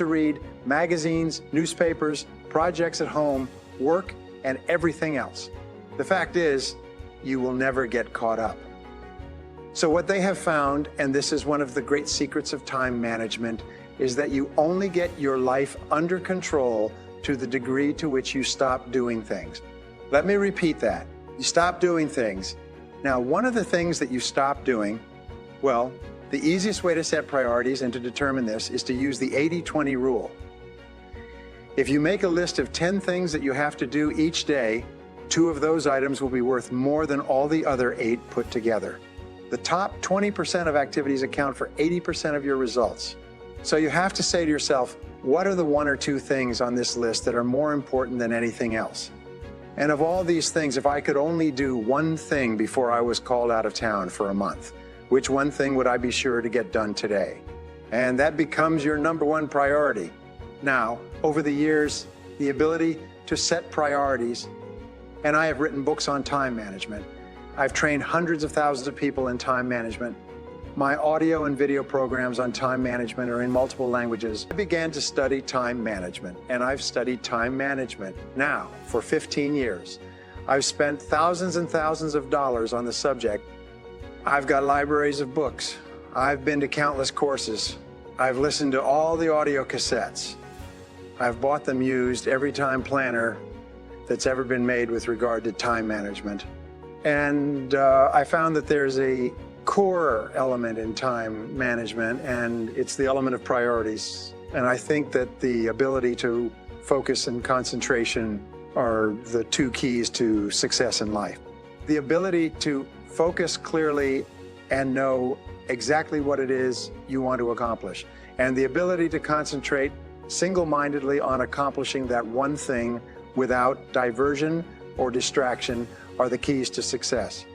to read magazines, newspapers, projects at home, work, and everything else. The fact is, you will never get caught up. So what they have found, and this is one of the great secrets of time management, is that you only get your life under control to the degree to which you stop doing things. Let me repeat that. You stop doing things. Now, one of the things that you stop doing, well, the easiest way to set priorities and to determine this is to use the 80-20 rule. If you make a list of 10 things that you have to do each day, 2 of those items will be worth more than all the other 8 put together. The top 20% of activities account for 80% of your results. So you have to say to yourself, what are the 1 or 2 things on this list that are more important than anything else? And of all these things, if I could only do one thing before I was called out of town for a month, which one thing would I be sure to get done today? And that becomes your number 1 priority. Now, over the years, the ability to set priorities, and I have written books on time management. I've trained hundreds of thousands of people in time management. My audio and video programs on time management are in multiple languages. I began to study time management, and I've studied time management now for 15 years. I've spent thousands and thousands of dollars on the subject. I've got libraries of books. I've been to countless courses. I've listened to all the audio cassettes. I've bought them used every time planner that's ever been made with regard to time management. And I found that there's a core element in time management, and it's the element of priorities. And I think that the ability to focus and concentration are the 2 keys to success in life. The ability to focus clearly and know exactly what it is you want to accomplish, and the ability to concentrate single-mindedly on accomplishing that one thing without diversion or distraction are the keys to success.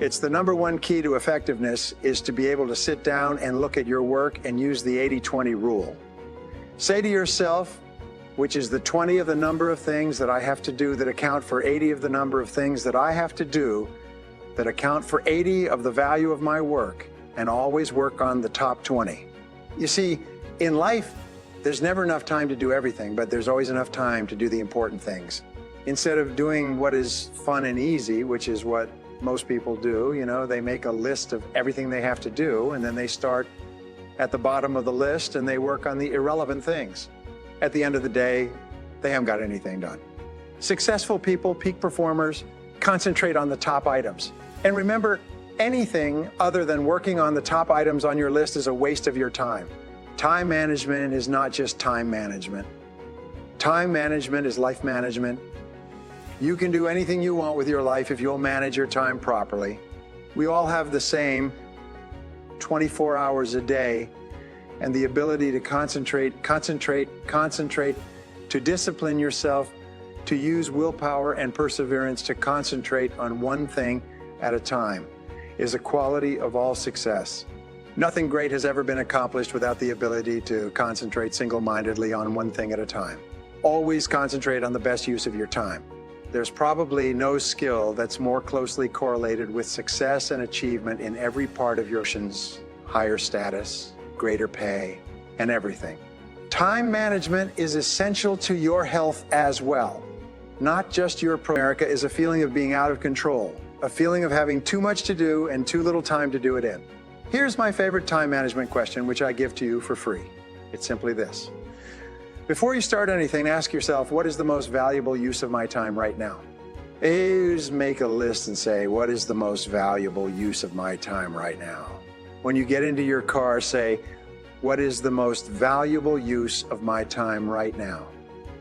It's the number 1 key to effectiveness is to be able to sit down and look at your work and use the 80-20 rule. Say to yourself, which is the 20 of the number of things that I have to do that account for 80 of the number of things that I have to do that account for 80 of the value of my work, and always work on the top 20. You see, in life, there's never enough time to do everything, but there's always enough time to do the important things. Instead of doing what is fun and easy, which is what most people do, you know, they make a list of everything they have to do, and then they start at the bottom of the list and they work on the irrelevant things. At the end of the day, they haven't got anything done. Successful people, peak performers, concentrate on the top items. And remember, anything other than working on the top items on your list is a waste of your time. Time management is not just time management. Time management is life management. You can do anything you want with your life if you'll manage your time properly. We all have the same 24 hours a day, and the ability to concentrate, to discipline yourself, to use willpower and perseverance to concentrate on one thing at a time is a quality of all success. Nothing great has ever been accomplished without the ability to concentrate single-mindedly on one thing at a time. Always concentrate on the best use of your time. There's probably no skill that's more closely correlated with success and achievement in every part of your missions, higher status, greater pay, and everything. Time management is essential to your health as well. Not just your America is a feeling of being out of control, a feeling of having too much to do and too little time to do it in. Here's my favorite time management question, which I give to you for free. It's simply this. Before you start anything, ask yourself, what is the most valuable use of my time right now? Just make a list and say, what is the most valuable use of my time right now? When you get into your car, say, what is the most valuable use of my time right now?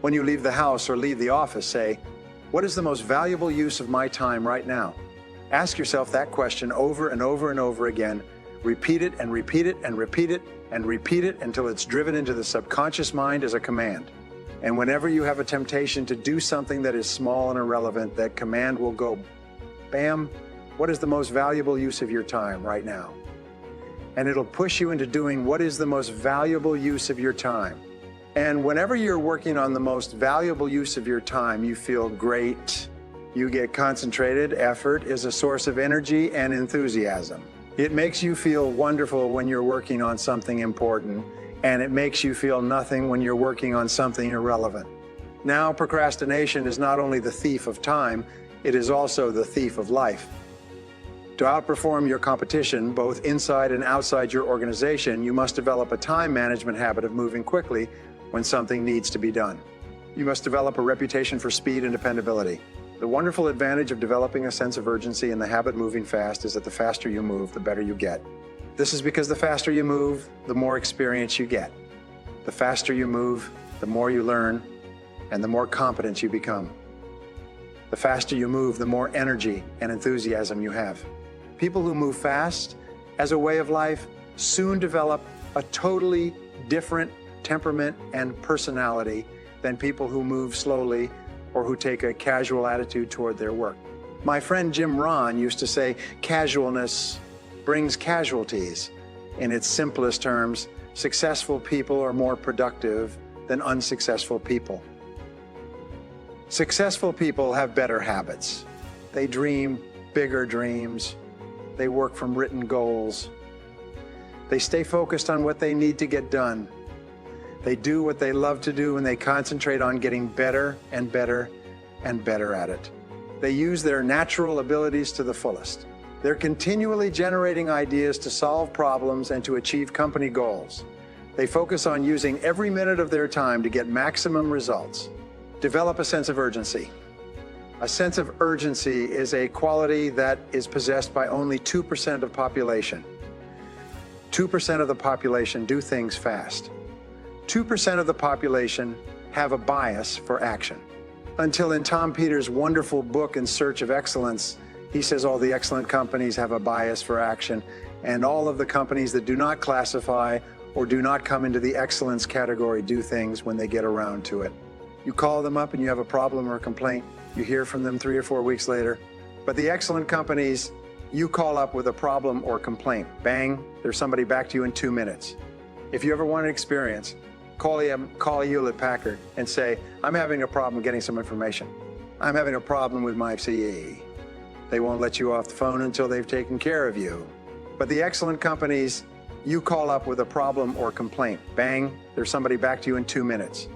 When you leave the house or leave the office, say, what is the most valuable use of my time right now? Ask yourself that question over and over and over again. Repeat it and repeat it and repeat it and repeat it until it's driven into the subconscious mind as a command. And whenever you have a temptation to do something that is small and irrelevant, that command will go, bam, what is the most valuable use of your time right now? And it'll push you into doing what is the most valuable use of your time. And whenever you're working on the most valuable use of your time, you feel great. You get concentrated. Effort is a source of energy and enthusiasm. It makes you feel wonderful when you're working on something important, and it makes you feel nothing when you're working on something irrelevant. Now, procrastination is not only the thief of time, it is also the thief of life. To outperform your competition, both inside and outside your organization, you must develop a time management habit of moving quickly when something needs to be done. You must develop a reputation for speed and dependability. The wonderful advantage of developing a sense of urgency and the habit moving fast is that the faster you move, the better you get. This is because the faster you move, the more experience you get. The faster you move, the more you learn, and the more competent you become. The faster you move, the more energy and enthusiasm you have. People who move fast as a way of life soon develop a totally different temperament and personality than people who move slowly or who take a casual attitude toward their work. My friend Jim Rohn used to say, casualness brings casualties. In its simplest terms, successful people are more productive than unsuccessful people. Successful people have better habits. They dream bigger dreams. They work from written goals. They stay focused on what they need to get done. They do what they love to do, and they concentrate on getting better and better and better at it. They use their natural abilities to the fullest. They're continually generating ideas to solve problems and to achieve company goals. They focus on using every minute of their time to get maximum results. Develop a sense of urgency. A sense of urgency is a quality that is possessed by only 2% of population. 2% of the population do things fast. 2% of the population have a bias for action. Until in Tom Peters' wonderful book, In Search of Excellence, he says all the excellent companies have a bias for action, and all of the companies that do not classify or do not come into the excellence category do things when they get around to it. You call them up and you have a problem or a complaint. You hear from them 3 or 4 weeks later. But the excellent companies, you call up with a problem or complaint. Bang, there's somebody back to you in 2 minutes. If you ever want an experience, call Hewlett-Packard and say, I'm having a problem getting some information. I'm having a problem with my CE. They won't let you off the phone until they've taken care of you. But the excellent companies, you call up with a problem or complaint. Bang, there's somebody back to you in 2 minutes.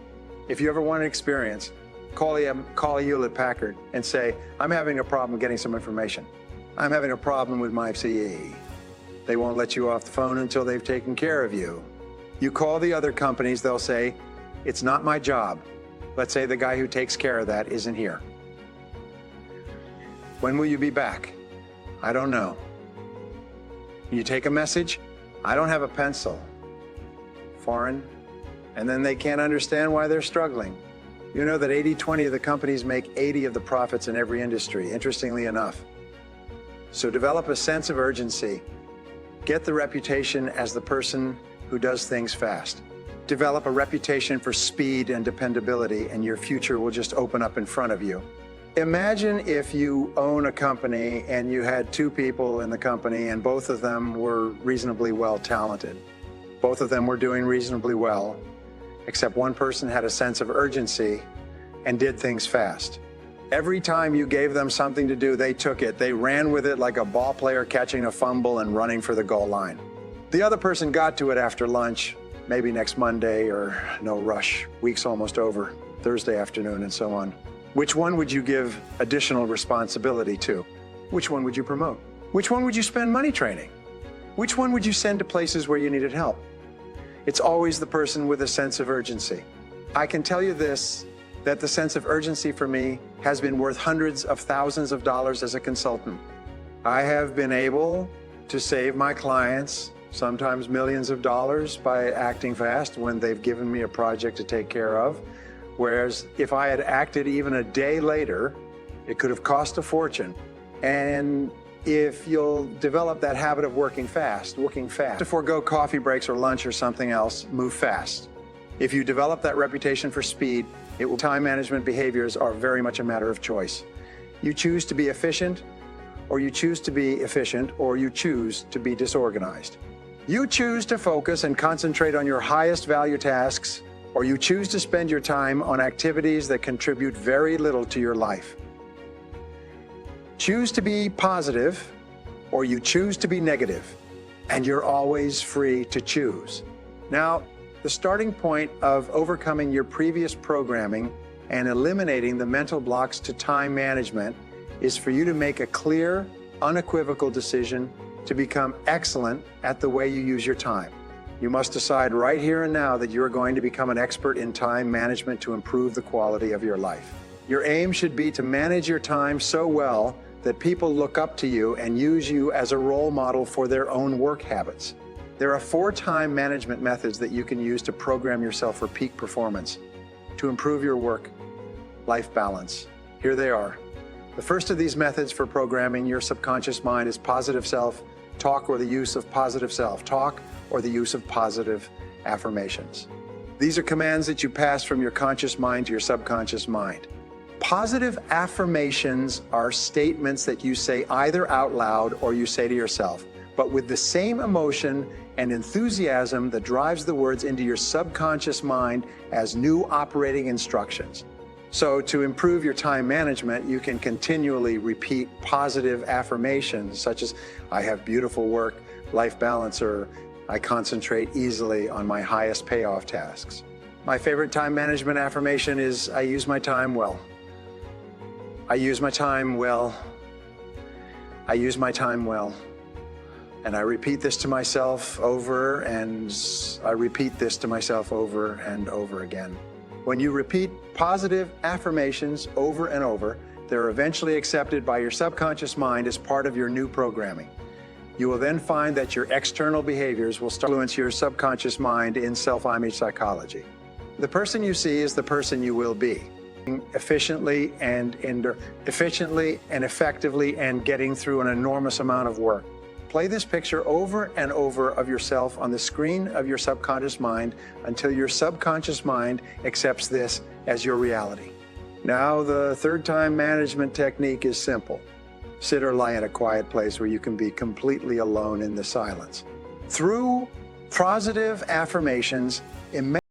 If you ever want an experience, call Hewlett-Packard and say, I'm having a problem getting some information. I'm having a problem with my CE. They won't let you off the phone until they've taken care of you. You call the other companies, they'll say, it's not my job. Let's say the guy who takes care of that isn't here. When will you be back? I don't know. You take a message? I don't have a pencil. Foreign. And then they can't understand why they're struggling. You know that 80-20 of the companies make 80 of the profits in every industry, interestingly enough. So develop a sense of urgency. Get the reputation as the person who does things fast. Develop a reputation for speed and dependability, and your future will just open up in front of you. Imagine if you own a company and you had 2 people in the company and both of them were reasonably well talented. Both of them were doing reasonably well, except one person had a sense of urgency and did things fast. Every time you gave them something to do, they took it. They ran with it like a ball player catching a fumble and running for the goal line. The other person got to it after lunch, maybe next Monday, or no rush, week's almost over, Thursday afternoon, and so on. Which one would you give additional responsibility to? Which one would you promote? Which one would you spend money training? Which one would you send to places where you needed help? It's always the person with a sense of urgency. I can tell you this, that the sense of urgency for me has been worth hundreds of thousands of dollars as a consultant. I have been able to save my clients sometimes millions of dollars by acting fast when they've given me a project to take care of. Whereas if I had acted even a day later, it could have cost a fortune. And if you'll develop that habit of working fast, to forego coffee breaks or lunch or something else, move fast. If you develop that reputation for speed, time management behaviors are very much a matter of choice. You choose to be efficient, or you choose to be efficient, or you choose to be disorganized. You choose to focus and concentrate on your highest value tasks, or you choose to spend your time on activities that contribute very little to your life. Choose to be positive, or you choose to be negative, and you're always free to choose. Now, The starting point of overcoming your previous programming and eliminating the mental blocks to time management is for you to make a clear, unequivocal decision to become excellent at the way you use your time. You must decide right here and now that you're going to become an expert in time management to improve the quality of your life. Your aim should be to manage your time so well that people look up to you and use you as a role model for their own work habits. There are 4 time management methods that you can use to program yourself for peak performance, to improve your work-life balance. Here they are. The first of these methods for programming your subconscious mind is positive self-talk, or the use of positive self-talk, or the use of positive affirmations. These are commands that you pass from your conscious mind to your subconscious mind. Positive affirmations are statements that you say either out loud or you say to yourself, but with the same emotion and enthusiasm that drives the words into your subconscious mind as new operating instructions. So to improve your time management, you can continually repeat positive affirmations such as, I have beautiful work-life balance, or I concentrate easily on my highest payoff tasks. My favorite time management affirmation is, I use my time well. I use my time well. I use my time well. And I repeat this to myself over and over again. When you repeat positive affirmations over and over, they're eventually accepted by your subconscious mind as part of your new programming. You will then find that your external behaviors will start to influence your subconscious mind in self-image psychology. The person you see is the person you will be. Efficiently and effectively and getting through an enormous amount of work. Play this picture over and over of yourself on the screen of your subconscious mind until your subconscious mind accepts this as your reality. Now, the third time management technique is simple. Sit or lie in a quiet place where you can be completely alone in the silence. Through positive affirmations, imagine